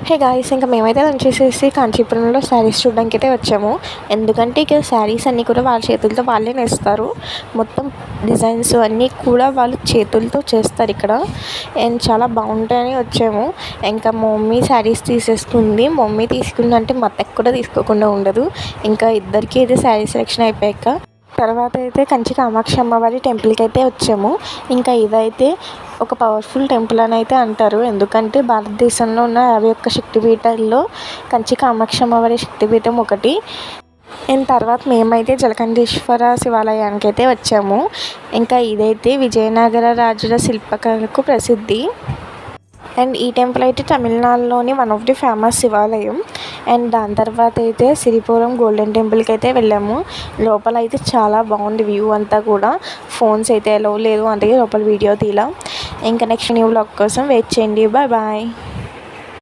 Hey guys, ఇంకా మేమైతే వచ్చేసేసి కాంచీపురంలో శారీస్ చూడడానికి అయితే వచ్చాము. ఎందుకంటే ఇక్కడ శారీస్ అన్నీ కూడా వాళ్ళ చేతులతో వాళ్ళే నేస్తారు. మొత్తం డిజైన్స్ అన్నీ కూడా వాళ్ళు చేతులతో చేస్తారు ఇక్కడ. అండ్ చాలా బాగుంటాయని వచ్చాము. ఇంకా మా మమ్మీ శారీస్ తీసేసుకుంది. మమ్మీ తీసుకుందంటే మా అత్తకి కూడా తీసుకోకుండా ఉండదు. ఇంకా ఇద్దరికి అయితే శారీ సెలెక్షన్ అయిపోయాక తర్వాత అయితే కంచి కామాక్షి అమ్మవారి టెంపుల్కి అయితే వచ్చాము. ఇంకా ఇదైతే ఒక పవర్ఫుల్ టెంపుల్ అని అయితే అంటారు. ఎందుకంటే భారతదేశంలో ఉన్న 51 శక్తిపీఠాల్లో కంచి కామాక్షి అమ్మవారి శక్తిపీఠం ఒకటి. అండ్ తర్వాత మేమైతే జలకంఠేశ్వర శివాలయానికి అయితే వచ్చాము. ఇంకా ఇదైతే విజయనగర రాజుల శిల్పకళకు ప్రసిద్ధి. అండ్ ఈ టెంపుల్ అయితే తమిళనాడులోని వన్ ఆఫ్ ది ఫేమస్ శివాలయం. అండ్ దాని తర్వాత అయితే సిరిపురం గోల్డెన్ టెంపుల్కి అయితే వెళ్ళాము. లోపల అయితే చాలా బాగుంది వ్యూ అంతా కూడా. ఫోన్స్ అయితే అలౌ లేదు, అందుకే లోపల వీడియో తీలా. ఇంకా నెక్స్ట్ న్యూ వ్లాగ్ కోసం వెయిట్ చేయండి. Bye bye.